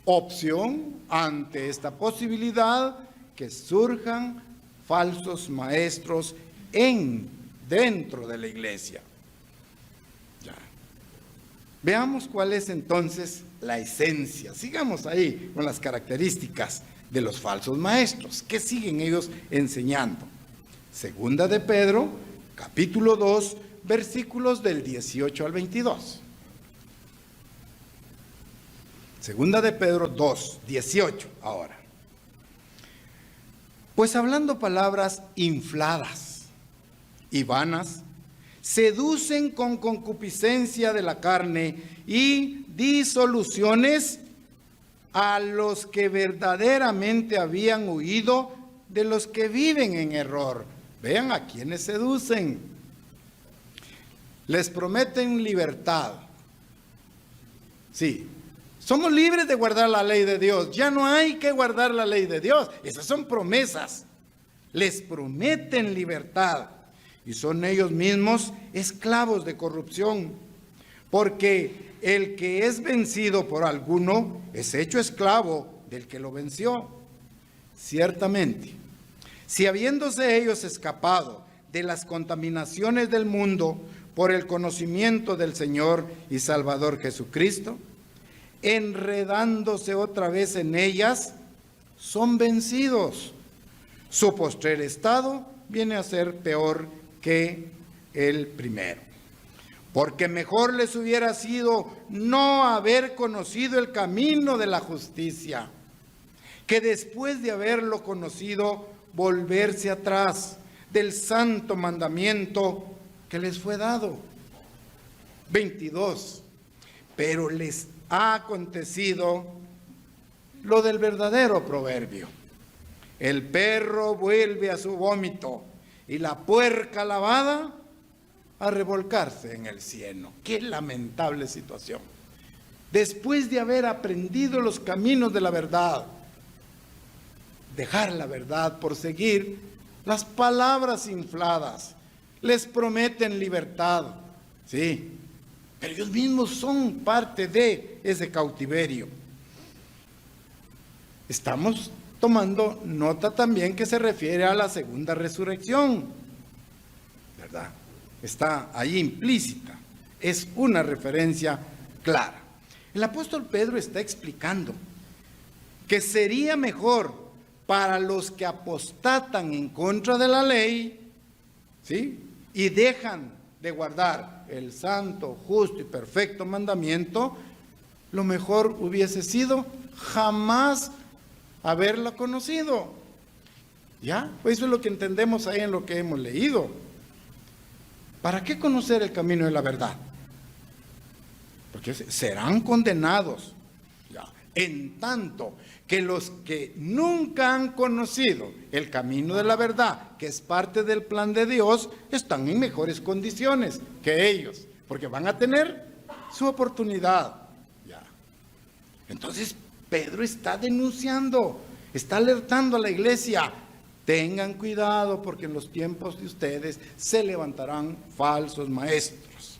opción, ante esta posibilidad que surjan falsos maestros dentro de la iglesia. Ya. Veamos cuál es entonces la esencia. Sigamos ahí con las características de los falsos maestros. ¿Qué siguen ellos enseñando? Segunda de Pedro, capítulo 2, versículos del 18 al 22. Segunda de Pedro 2, 18 ahora. Pues hablando palabras infladas y vanas, seducen con concupiscencia de la carne y disoluciones a los que verdaderamente habían huido de los que viven en error. Vean a quienes seducen. Les prometen libertad. Sí, somos libres de guardar la ley de Dios. Ya no hay que guardar la ley de Dios. Esas son promesas. Les prometen libertad. Y son ellos mismos esclavos de corrupción. Porque el que es vencido por alguno es hecho esclavo del que lo venció. Ciertamente, si habiéndose ellos escapado de las contaminaciones del mundo por el conocimiento del Señor y Salvador Jesucristo, enredándose otra vez en ellas, son vencidos. Su postrer estado viene a ser peor que el primero. Porque mejor les hubiera sido no haber conocido el camino de la justicia, que después de haberlo conocido, volverse atrás del santo mandamiento que les fue dado. 22. Pero les ha acontecido lo del verdadero proverbio. El perro vuelve a su vómito y la puerca lavada a revolcarse en el cieno. Qué lamentable situación. Después de haber aprendido los caminos de la verdad, dejar la verdad por seguir las palabras infladas. Les prometen libertad, sí, pero ellos mismos son parte de ese cautiverio. Estamos tomando nota también que se refiere a la segunda resurrección, ¿verdad? Está ahí implícita, es una referencia clara. El apóstol Pedro está explicando que sería mejor para los que apostatan en contra de la ley, ¿sí?, y dejan de guardar el santo, justo y perfecto mandamiento, lo mejor hubiese sido jamás haberla conocido. ¿Ya? Pues eso es lo que entendemos ahí en lo que hemos leído. ¿Para qué conocer el camino de la verdad? Porque serán condenados. ¿Ya? En tanto que los que nunca han conocido el camino de la verdad, que es parte del plan de Dios, están en mejores condiciones que ellos, porque van a tener su oportunidad. ¿Ya? Entonces, Pedro está denunciando, está alertando a la iglesia: tengan cuidado porque en los tiempos de ustedes se levantarán falsos maestros.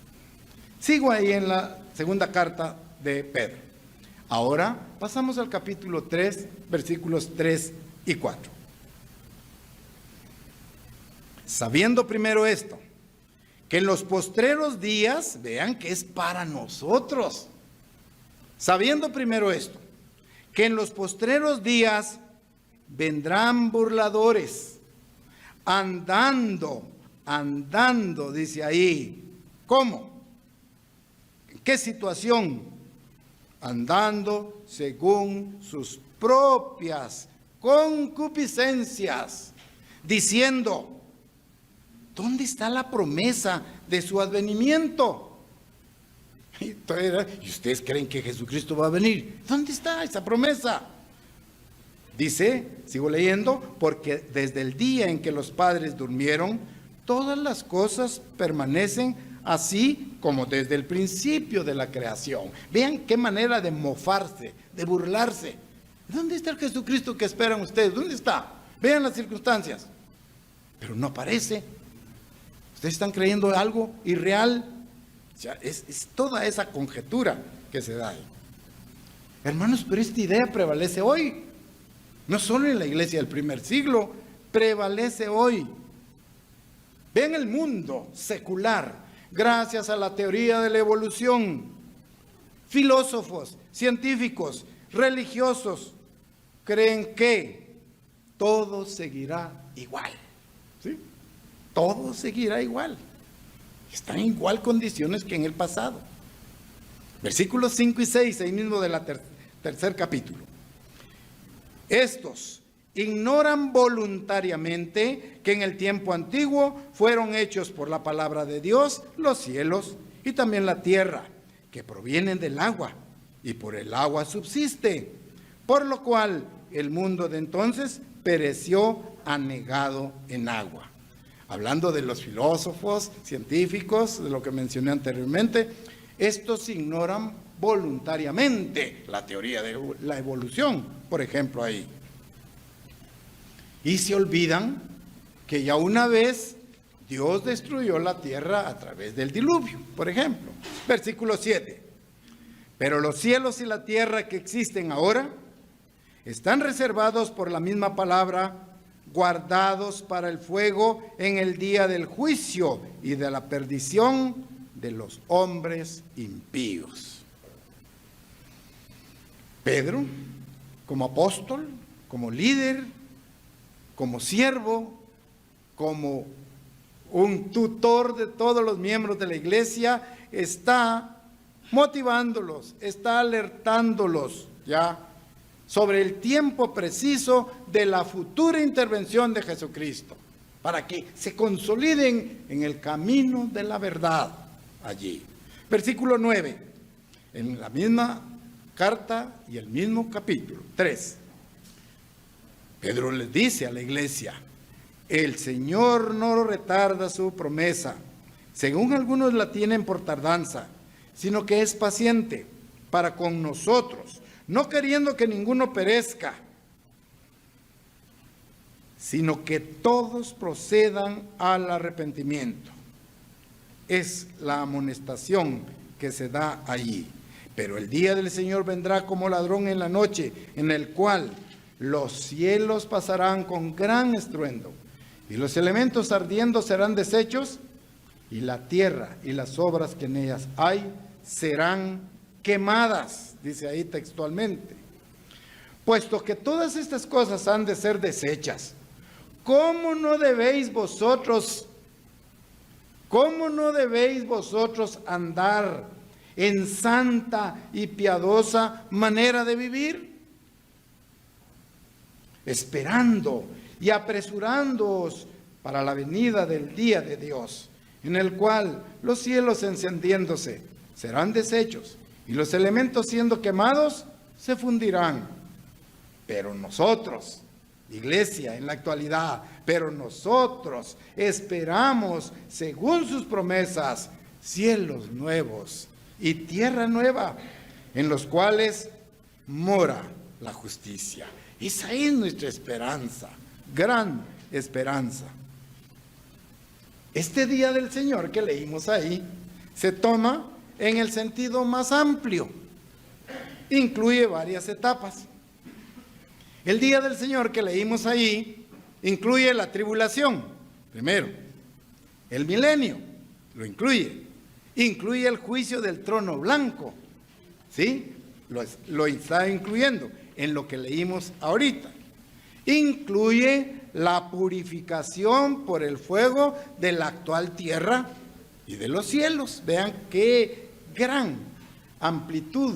Sigo ahí en la segunda carta de Pedro. Ahora pasamos al capítulo 3, versículos 3 y 4. Sabiendo primero esto, que en los postreros días, vean que es para nosotros. Sabiendo primero esto, que en los postreros días vendrán burladores, andando, dice ahí. ¿Cómo? ¿En qué situación? Andando según sus propias concupiscencias, diciendo: ¿dónde está la promesa de su advenimiento? ¿Y ustedes creen que Jesucristo va a venir? ¿Dónde está esa promesa? Dice, sigo leyendo, porque desde el día en que los padres durmieron, todas las cosas permanecen así como desde el principio de la creación. Vean qué manera de mofarse, de burlarse. ¿Dónde está el Jesucristo que esperan ustedes? ¿Dónde está? Vean las circunstancias. Pero no aparece. ¿Ustedes están creyendo algo irreal? O sea, es toda esa conjetura que se da ahí. Hermanos, pero esta idea prevalece hoy. No solo en la iglesia del primer siglo, prevalece hoy. Vean el mundo secular, gracias a la teoría de la evolución. Filósofos, científicos, religiosos, creen que todo seguirá igual. ¿Sí? Todo seguirá igual. Están en igual condiciones que en el pasado. Versículos 5 y 6, ahí mismo de la tercer capítulo. Estos ignoran voluntariamente que en el tiempo antiguo fueron hechos por la palabra de Dios los cielos y también la tierra, que provienen del agua, y por el agua subsiste, por lo cual el mundo de entonces pereció anegado en agua. Hablando de los filósofos, científicos, de lo que mencioné anteriormente, estos ignoran voluntariamente la teoría de la evolución, por ejemplo, ahí. Y se olvidan que ya una vez Dios destruyó la tierra a través del diluvio, por ejemplo. Versículo 7. Pero los cielos y la tierra que existen ahora están reservados por la misma palabra, guardados para el fuego en el día del juicio y de la perdición de los hombres impíos. Pedro, como apóstol, como líder, como siervo, como un tutor de todos los miembros de la iglesia, está motivándolos, está alertándolos ya sobre el tiempo preciso de la futura intervención de Jesucristo, para que se consoliden en el camino de la verdad allí. Versículo 9, en la misma carta y el mismo capítulo 3. Pedro les dice a la iglesia, el Señor no retarda su promesa, según algunos la tienen por tardanza, sino que es paciente para con nosotros, no queriendo que ninguno perezca, sino que todos procedan al arrepentimiento. Es la amonestación que se da allí. Pero el día del Señor vendrá como ladrón en la noche, en el cual los cielos pasarán con gran estruendo, y los elementos ardiendo serán deshechos, y la tierra y las obras que en ellas hay serán quemadas, dice ahí textualmente. Puesto que todas estas cosas han de ser deshechas, ¿cómo no debéis vosotros andar en santa y piadosa manera de vivir? Esperando y apresurándoos para la venida del día de Dios, en el cual los cielos encendiéndose serán deshechos y los elementos siendo quemados se fundirán. Pero nosotros, iglesia en la actualidad, pero nosotros esperamos, según sus promesas, cielos nuevos y tierra nueva, en los cuales mora la justicia. Esa es nuestra esperanza, gran esperanza. Este día del Señor que leímos ahí se toma en el sentido más amplio. Incluye varias etapas. El día del Señor que leímos ahí incluye la tribulación, primero. El milenio lo incluye. Incluye el juicio del trono blanco. ¿Sí? Lo está incluyendo en lo que leímos ahorita. Incluye la purificación por el fuego de la actual tierra y de los cielos. Vean qué gran amplitud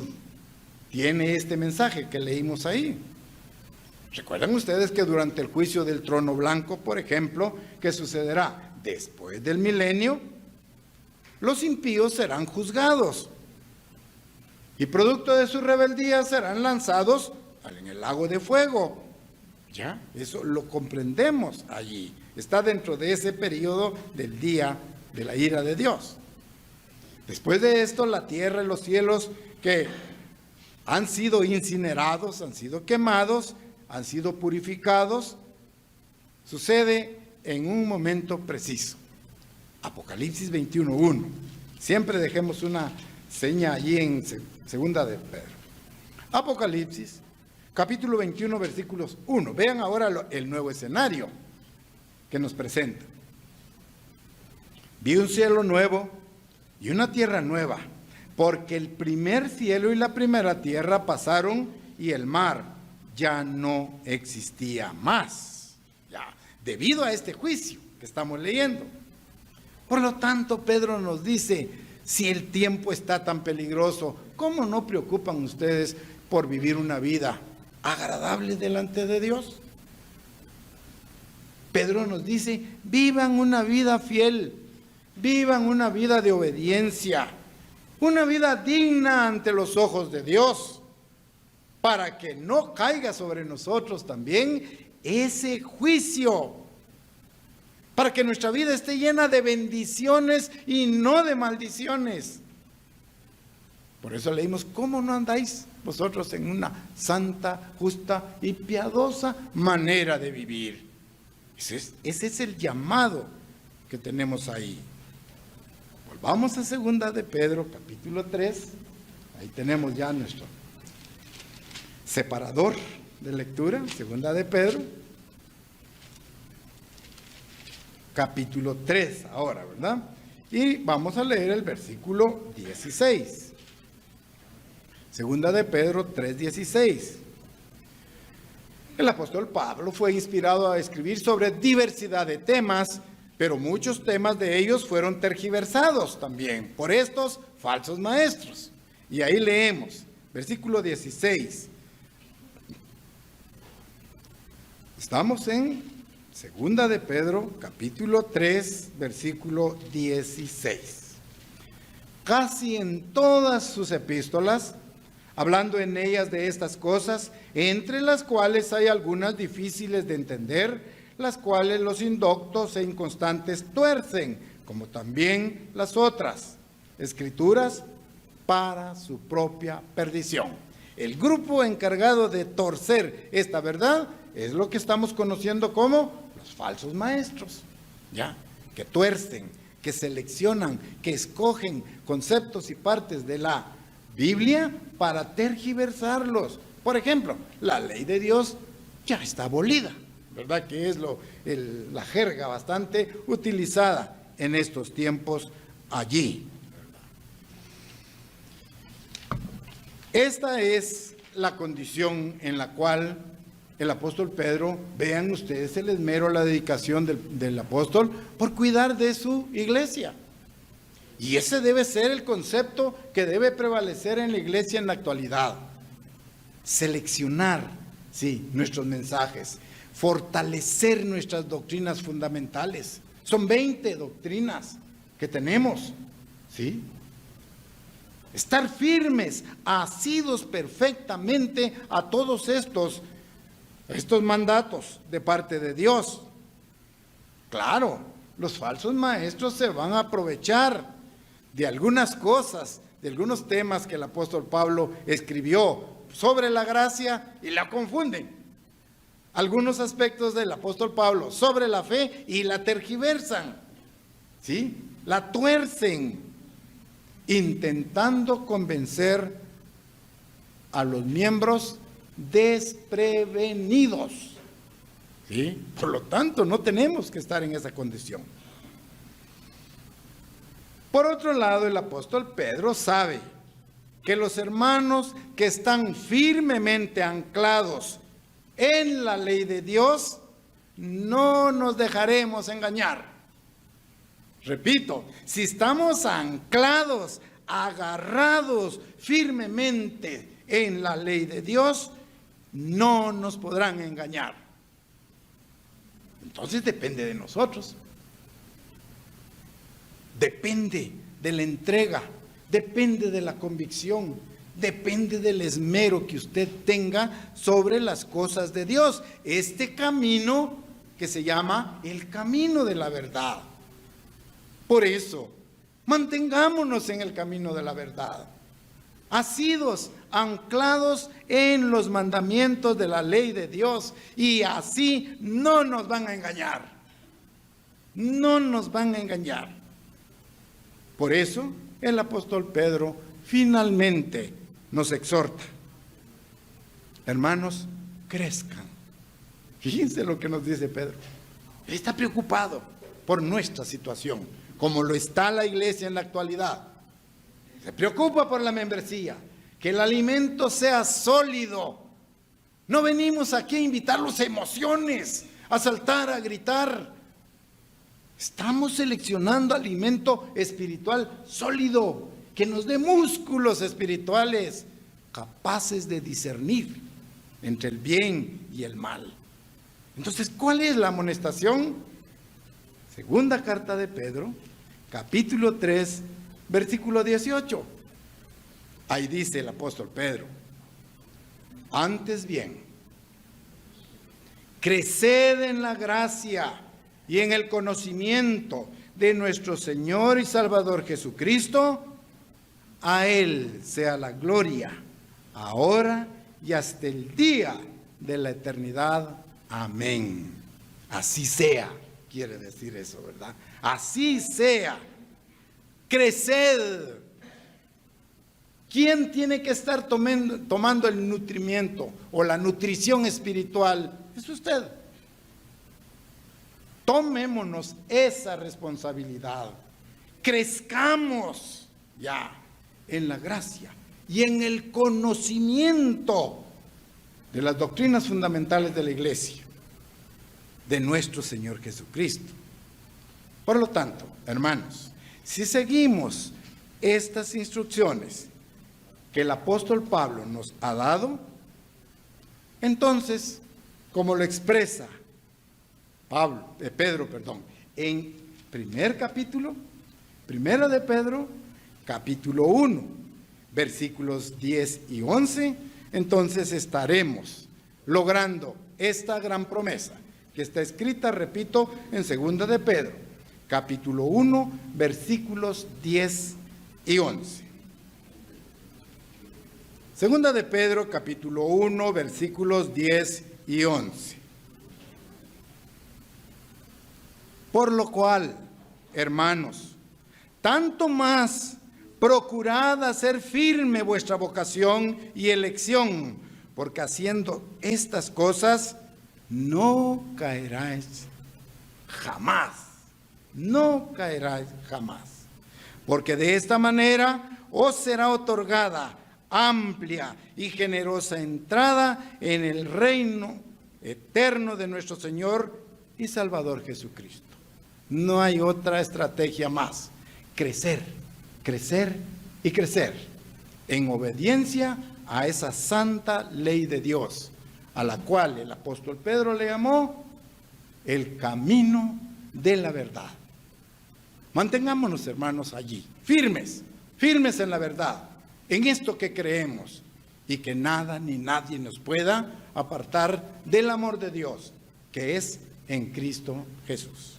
tiene este mensaje que leímos ahí. ¿Recuerdan ustedes que durante el juicio del trono blanco, por ejemplo, que sucederá después del milenio, los impíos serán juzgados? y producto de su rebeldía serán lanzados en el lago de fuego. Ya, eso lo comprendemos allí. Está dentro de ese periodo del día de la ira de Dios. Después de esto, la tierra y los cielos que han sido incinerados, han sido quemados, han sido purificados, sucede en un momento preciso. Apocalipsis 21:1. Siempre dejemos una seña allí en segunda de Pedro. Apocalipsis, capítulo 21, versículos 1. Vean ahora el nuevo escenario que nos presenta. Vi un cielo nuevo y una tierra nueva, porque el primer cielo y la primera tierra pasaron y el mar ya no existía más. Ya, debido a este juicio que estamos leyendo. Por lo tanto, Pedro nos dice, si el tiempo está tan peligroso, ¿cómo no preocupan ustedes por vivir una vida agradable delante de Dios? Pedro nos dice, vivan una vida fiel, vivan una vida de obediencia, una vida digna ante los ojos de Dios, para que no caiga sobre nosotros también ese juicio, para que nuestra vida esté llena de bendiciones y no de maldiciones. Por eso leímos, ¿cómo no andáis vosotros en una santa, justa y piadosa manera de vivir? Ese es el llamado que tenemos ahí. Volvamos a segunda de Pedro, capítulo 3. Ahí tenemos ya nuestro separador de lectura, segunda de Pedro. Capítulo 3 ahora, ¿verdad? Y vamos a leer el versículo 16. Segunda de Pedro 3:16. El apóstol Pablo fue inspirado a escribir sobre diversidad de temas, pero muchos temas de ellos fueron tergiversados también por estos falsos maestros. Y ahí leemos, versículo 16. Estamos en Segunda de Pedro, capítulo 3, versículo 16. Casi en todas sus epístolas, hablando en ellas de estas cosas, entre las cuales hay algunas difíciles de entender, las cuales los indoctos e inconstantes tuercen, como también las otras escrituras, para su propia perdición. El grupo encargado de torcer esta verdad es lo que estamos conociendo como los falsos maestros, ¿ya? Que tuercen, que seleccionan, que escogen conceptos y partes de la Biblia para tergiversarlos. Por ejemplo, la ley de Dios ya está abolida, ¿verdad? Que es la jerga bastante utilizada en estos tiempos allí. Esta es la condición en la cual el apóstol Pedro, vean ustedes el esmero, la dedicación del apóstol por cuidar de su iglesia. Y ese debe ser el concepto que debe prevalecer en la iglesia en la actualidad. Seleccionar, sí, nuestros mensajes, fortalecer nuestras doctrinas fundamentales. Son 20 doctrinas que tenemos, ¿sí? Estar firmes, asidos perfectamente a todos estos mandatos de parte de Dios. Claro, los falsos maestros se van a aprovechar de algunas cosas, de algunos temas que el apóstol Pablo escribió sobre la gracia y la confunden. Algunos aspectos del apóstol Pablo sobre la fe y la tergiversan, ¿sí? La tuercen, intentando convencer a los miembros desprevenidos, ¿sí? Por lo tanto, no tenemos que estar en esa condición. Por otro lado, el apóstol Pedro sabe que los hermanos que están firmemente anclados en la ley de Dios, no nos dejaremos engañar. Repito, si estamos anclados, agarrados firmemente en la ley de Dios, no nos podrán engañar. Entonces depende de nosotros. Depende de la entrega, depende de la convicción, depende del esmero que usted tenga sobre las cosas de Dios. Este camino que se llama el camino de la verdad. Por eso, mantengámonos en el camino de la verdad, asidos, anclados en los mandamientos de la ley de Dios, y así no nos van a engañar. No nos van a engañar. Por eso, el apóstol Pedro finalmente nos exhorta: hermanos, crezcan. Fíjense lo que nos dice Pedro. Él está preocupado por nuestra situación, como lo está la iglesia en la actualidad. Se preocupa por la membresía, que el alimento sea sólido. No venimos aquí a invitarlos a emociones, a saltar, a gritar. Estamos seleccionando alimento espiritual sólido, que nos dé músculos espirituales, capaces de discernir entre el bien y el mal. Entonces, ¿cuál es la amonestación? Segunda carta de Pedro, capítulo 3, versículo 18. Ahí dice el apóstol Pedro: antes bien, creced en la gracia y en el conocimiento de nuestro Señor y Salvador Jesucristo. A Él sea la gloria, ahora y hasta el día de la eternidad. Amén. Así sea, quiere decir eso, ¿verdad? Así sea. Creced. ¿Quién tiene que estar tomando el nutrimiento o la nutrición espiritual? Es usted. Tomémonos esa responsabilidad. Crezcamos ya en la gracia y en el conocimiento de las doctrinas fundamentales de la iglesia, de nuestro Señor Jesucristo. Por lo tanto, hermanos, si seguimos estas instrucciones que el apóstol Pablo nos ha dado, entonces, como lo expresa Pedro, en primer capítulo, primera de Pedro, capítulo 1, versículos 10 y 11, entonces estaremos logrando esta gran promesa que está escrita, repito, en segunda de Pedro, capítulo 1, versículos 10 y 11. Segunda de Pedro, capítulo 1, versículos 10 y 11. Por lo cual, hermanos, tanto más procurad hacer firme vuestra vocación y elección, porque haciendo estas cosas no caeráis jamás. No caeráis jamás. Porque de esta manera os será otorgada amplia y generosa entrada en el reino eterno de nuestro Señor y Salvador Jesucristo. No hay otra estrategia más. Crecer, crecer y crecer en obediencia a esa santa ley de Dios, a la cual el apóstol Pedro le llamó el camino de la verdad. Mantengámonos, hermanos, allí, firmes, firmes en la verdad, en esto que creemos, y que nada ni nadie nos pueda apartar del amor de Dios, que es en Cristo Jesús.